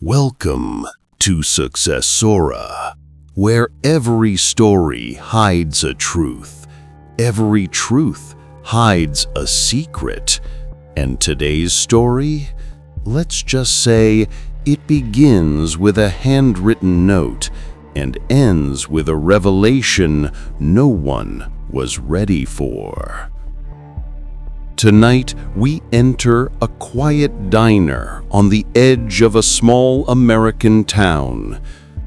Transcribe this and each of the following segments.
Welcome to Successura, where every story hides a truth, every truth hides a secret, and today's story, let's just say, it begins with a handwritten note and ends with a revelation no one was ready for. Tonight, we enter a quiet diner on the edge of a small American town,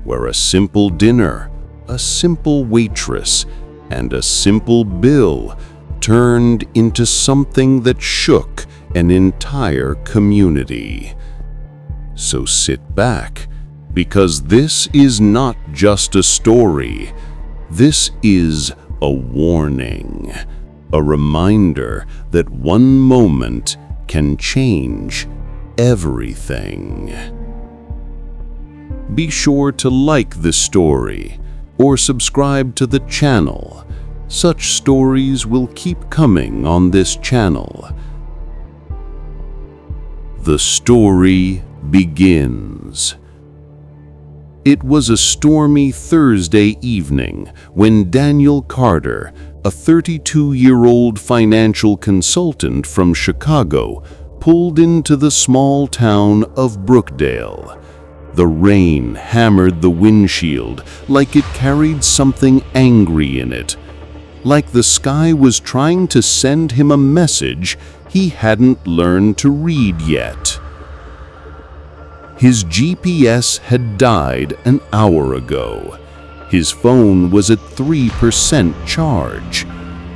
where a simple dinner, a simple waitress, and a simple bill turned into something that shook an entire community. So sit back, because this is not just a story. This is a warning. A reminder that one moment can change everything. Be sure to like the story or subscribe to the channel. Such stories will keep coming on this channel. The story begins. It was a stormy Thursday evening when Daniel Carter, a 32-year-old financial consultant from Chicago, pulled into the small town of Brookdale. The rain hammered the windshield like it carried something angry in it, like the sky was trying to send him a message he hadn't learned to read yet. His GPS had died an hour ago. His phone was at 3% charge,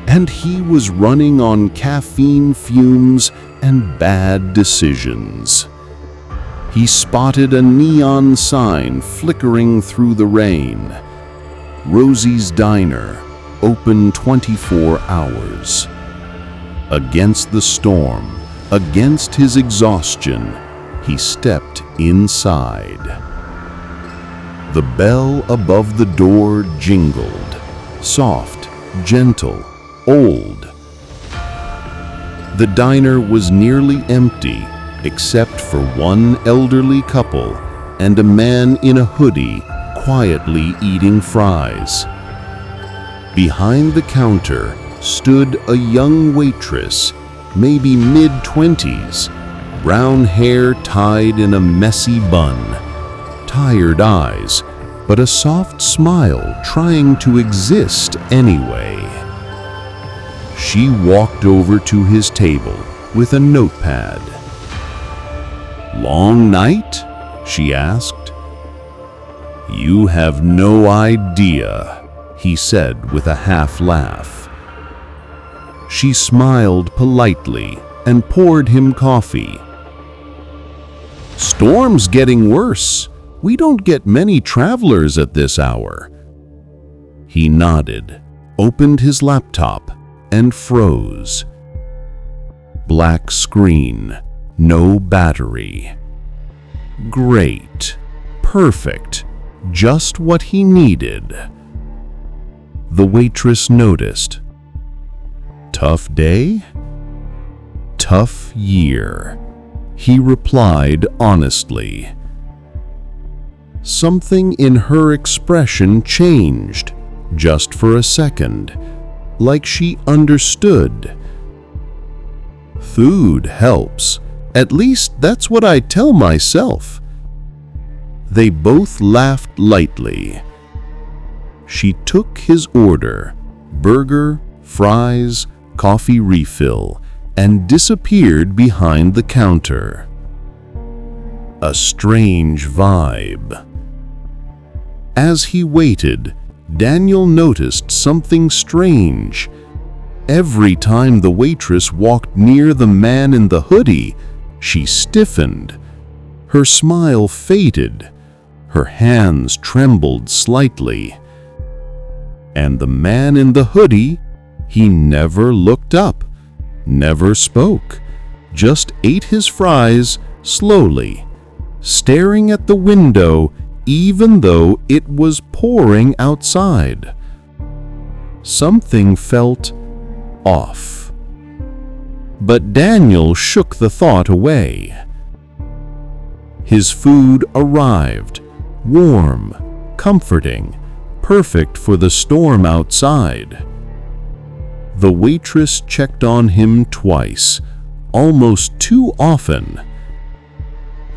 and he was running on caffeine fumes and bad decisions. He spotted a neon sign flickering through the rain. Rosie's Diner, open 24 hours. Against the storm, against his exhaustion, he stepped inside. The bell above the door jingled, soft, gentle, old. The diner was nearly empty, except for one elderly couple and a man in a hoodie quietly eating fries. Behind the counter stood a young waitress, maybe mid-20s, brown hair tied in a messy bun, tired eyes, but a soft smile trying to exist anyway. She walked over to his table with a notepad. "Long night?" she asked. "You have no idea," he said with a half laugh. She smiled politely and poured him coffee. "Storm's getting worse. We don't get many travelers at this hour." He nodded, opened his laptop, and froze. Black screen, no battery. Great, perfect, just what he needed. The waitress noticed. "Tough day?" "Tough year," he replied honestly. Something in her expression changed, just for a second, like she understood. "Food helps. At least that's what I tell myself." They both laughed lightly. She took his order, burger, fries, coffee refill, and disappeared behind the counter. A strange vibe. As he waited, Daniel noticed something strange. Every time the waitress walked near the man in the hoodie, she stiffened. Her smile faded. Her hands trembled slightly. And the man in the hoodie, he never looked up, never spoke, just ate his fries slowly, staring at the window even though it was pouring outside. Something felt off. But Daniel shook the thought away. His food arrived, warm, comforting, perfect for the storm outside. The waitress checked on him twice, almost too often.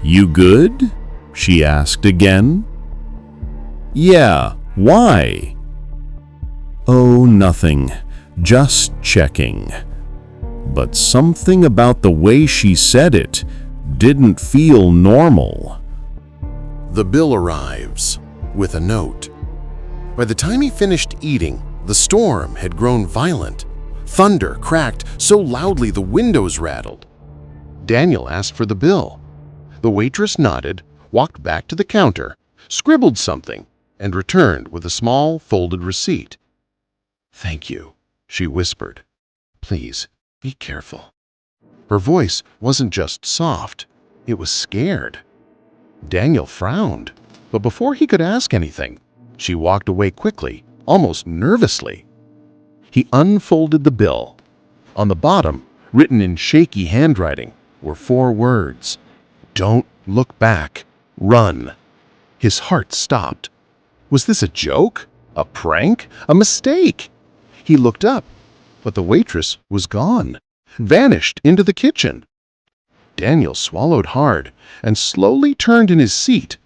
"You good?" she asked again. "Yeah, why?" "Oh, nothing, just checking." But something about the way she said it didn't feel normal. The bill arrives with a note. By the time he finished eating, the storm had grown violent. Thunder cracked so loudly the windows rattled. Daniel asked for the bill. The waitress nodded, walked back to the counter, scribbled something, and returned with a small folded receipt. "Thank you," she whispered. "Please, be careful." Her voice wasn't just soft, it was scared. Daniel frowned, but before he could ask anything, she walked away quickly, almost nervously. He unfolded the bill. On the bottom, written in shaky handwriting, were 4 words: "Don't look back, run." His heart stopped. Was this a joke? A prank? A mistake? He looked up, but the waitress was gone, vanished into the kitchen. Daniel swallowed hard and slowly turned in his seat.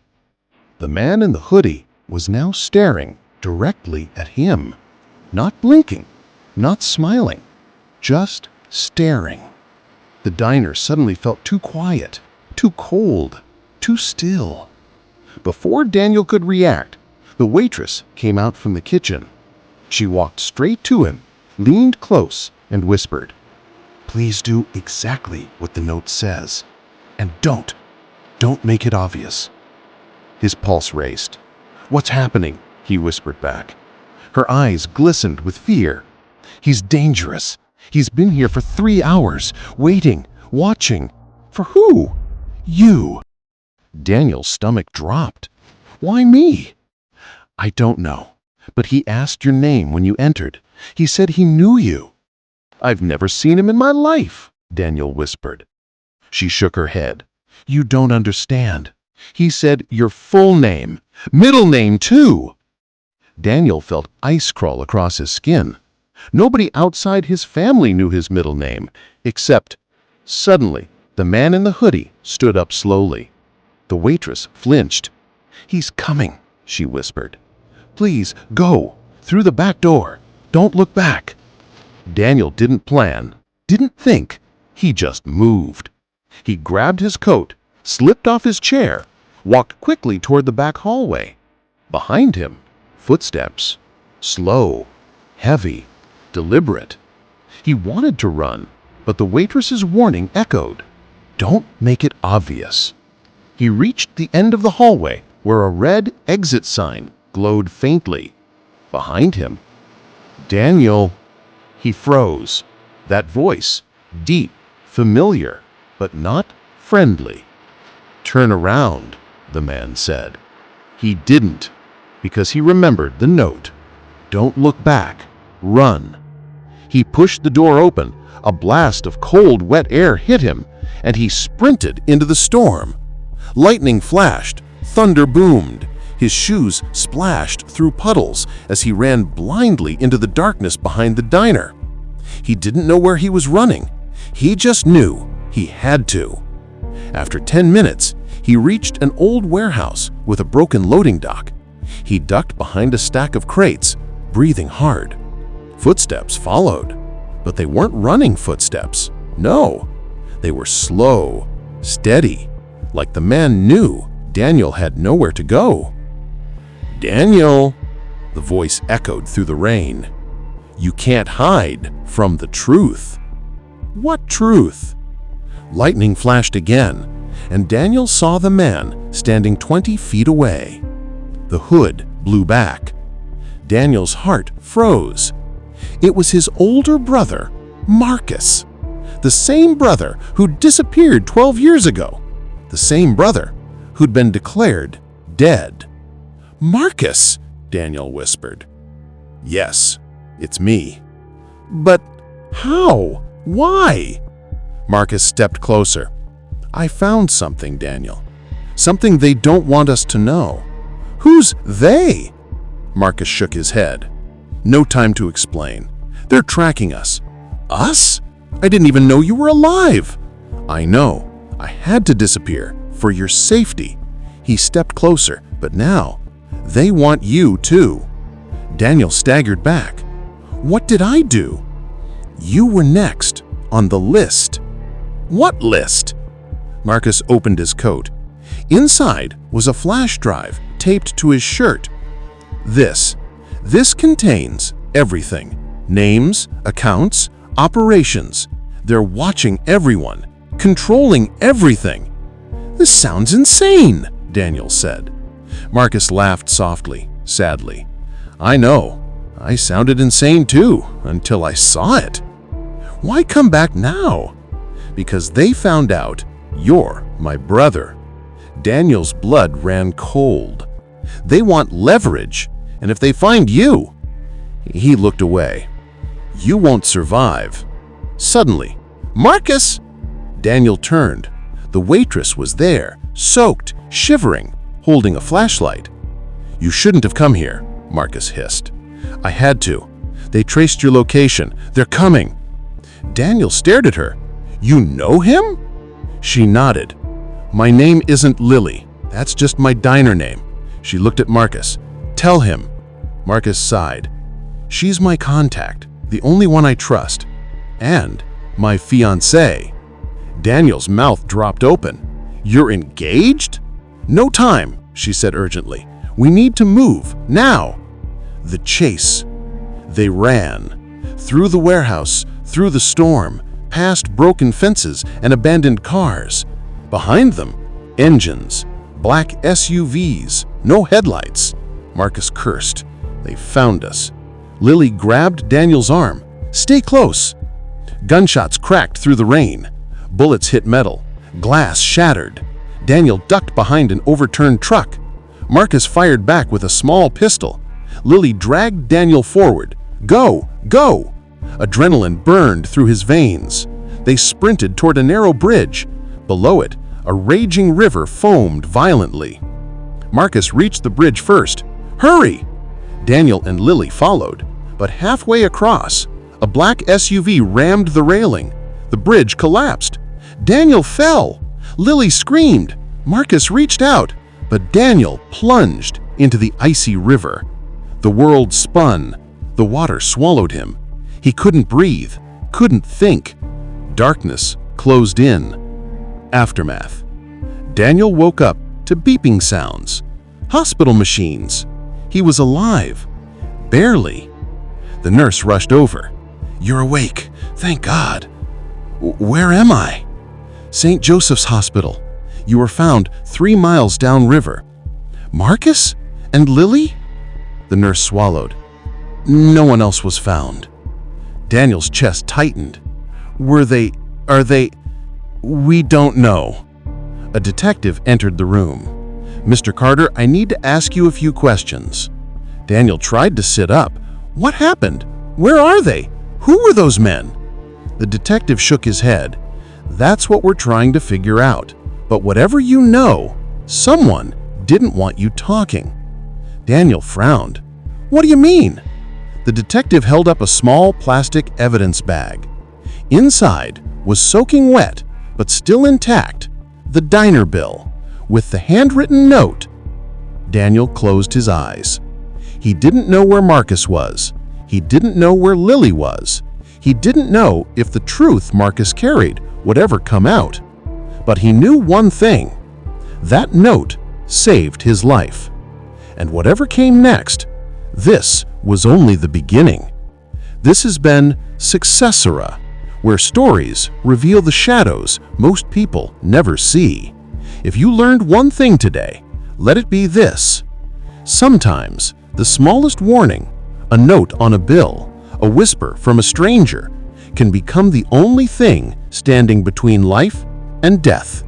The man in the hoodie was now staring directly at him, not blinking, not smiling, just staring. The diner suddenly felt too quiet, too cold, too still. Before Daniel could react, the waitress came out from the kitchen. She walked straight to him, leaned close, and whispered, "Please do exactly what the note says. And don't make it obvious." His pulse raced. "What's happening?" he whispered back. Her eyes glistened with fear. "He's dangerous. He's been here for 3 hours, waiting, watching. For who? You." Daniel's stomach dropped. "Why me?" "I don't know, but he asked your name when you entered. He said he knew you." "I've never seen him in my life," Daniel whispered. She shook her head. "You don't understand. He said your full name, middle name too." Daniel felt ice crawl across his skin. Nobody outside his family knew his middle name, except... Suddenly, the man in the hoodie stood up slowly. The waitress flinched. "He's coming," she whispered. "Please, go, through the back door. Don't look back." Daniel didn't plan, didn't think. He just moved. He grabbed his coat, slipped off his chair, walked quickly toward the back hallway. Behind him, footsteps. Slow, heavy, deliberate. He wanted to run, but the waitress's warning echoed. "Don't make it obvious." He reached the end of the hallway where a red exit sign glowed faintly. Behind him, "Daniel." He froze. That voice, deep, familiar, but not friendly. "Turn around," the man said. He didn't, because he remembered the note. "Don't look back. Run." He pushed the door open. A blast of cold, wet air hit him, and he sprinted into the storm. Lightning flashed, thunder boomed. His shoes splashed through puddles as he ran blindly into the darkness behind the diner. He didn't know where he was running. He just knew he had to. After 10 minutes, he reached an old warehouse with a broken loading dock. He ducked behind a stack of crates, breathing hard. Footsteps followed, but they weren't running footsteps. No, they were slow, steady, like the man knew Daniel had nowhere to go. "Daniel," the voice echoed through the rain. "You can't hide from the truth." "What truth?" Lightning flashed again, and Daniel saw the man standing 20 feet away. The hood blew back. Daniel's heart froze. It was his older brother, Marcus. The same brother who'd disappeared 12 years ago. The same brother who'd been declared dead. "Marcus," Daniel whispered. "Yes, it's me." "But how? Why?" Marcus stepped closer. "I found something, Daniel. something they don't want us to know. Who's they? Marcus shook his head. No time to explain. They're tracking us. Us? I didn't even know you were alive. I know. I had to disappear for your safety. He stepped closer, but now they want you too. Daniel staggered back. What did I do? You were next on the list. What list? Marcus opened his coat. Inside was a flash drive taped to his shirt. This contains everything. Names, accounts, operations. They're watching everyone, controlling everything. This sounds insane, Daniel said. Marcus laughed softly, sadly. I know. I sounded insane too, until I saw it. Why come back now? Because they found out you're my brother. Daniel's blood ran cold. They want leverage, and if they find you... He looked away. You won't survive. Suddenly, Marcus! Daniel turned. The waitress was there, soaked, shivering, holding a flashlight. You shouldn't have come here, Marcus hissed. I had to. They traced your location. They're coming. Daniel stared at her. You know him? She nodded. My name isn't Lily. That's just my diner name. She looked at Marcus. Tell him. Marcus sighed. She's my contact, the only one I trust. And my fiancée. Daniel's mouth dropped open. You're engaged? No time, she said urgently. We need to move, now. The chase. They ran. Through the warehouse, through the storm, past broken fences and abandoned cars. Behind them, engines, black SUVs, no headlights. Marcus cursed. They found us. Lily grabbed Daniel's arm. Stay close. Gunshots cracked through the rain. Bullets hit metal. Glass shattered. Daniel ducked behind an overturned truck. Marcus fired back with a small pistol. Lily dragged Daniel forward. Go! Go! Adrenaline burned through his veins. They sprinted toward a narrow bridge. Below it, a raging river foamed violently. Marcus reached the bridge first. Hurry! Daniel and Lily followed, but halfway across, a black SUV rammed the railing. The bridge collapsed. Daniel fell. Lily screamed. Marcus reached out, but Daniel plunged into the icy river. The world spun. The water swallowed him. He couldn't breathe, couldn't think. Darkness closed in. Aftermath. Daniel woke up to beeping sounds. Hospital machines. He was alive. Barely. The nurse rushed over. You're awake. Thank God. Where am I? St. Joseph's Hospital. You were found 3 miles downriver. Marcus? And Lily? The nurse swallowed. No one else was found. Daniel's chest tightened. Are they? We don't know. A detective entered the room. Mr. Carter, I need to ask you a few questions. Daniel tried to sit up. What happened? Where are they? Who were those men? The detective shook his head. That's what we're trying to figure out. But whatever you know, someone didn't want you talking. Daniel frowned. What do you mean? The detective held up a small plastic evidence bag. Inside was soaking wet, but still intact, the diner bill, with the handwritten note. Daniel closed his eyes. He didn't know where Marcus was. He didn't know where Lily was. He didn't know if the truth Marcus carried would ever come out. But he knew one thing. That note saved his life. And whatever came next, this was only the beginning. This has been Successura, where stories reveal the shadows most people never see. If you learned one thing today, let it be this. Sometimes the smallest warning, a note on a bill, a whisper from a stranger, can become the only thing standing between life and death.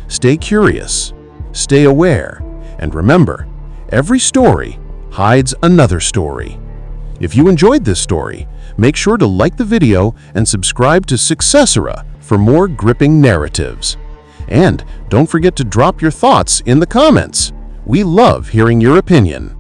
Stay curious, stay aware, and remember, every story hides another story. If you enjoyed this story, make sure to like the video and subscribe to Successura for more gripping narratives. And don't forget to drop your thoughts in the comments. We love hearing your opinion.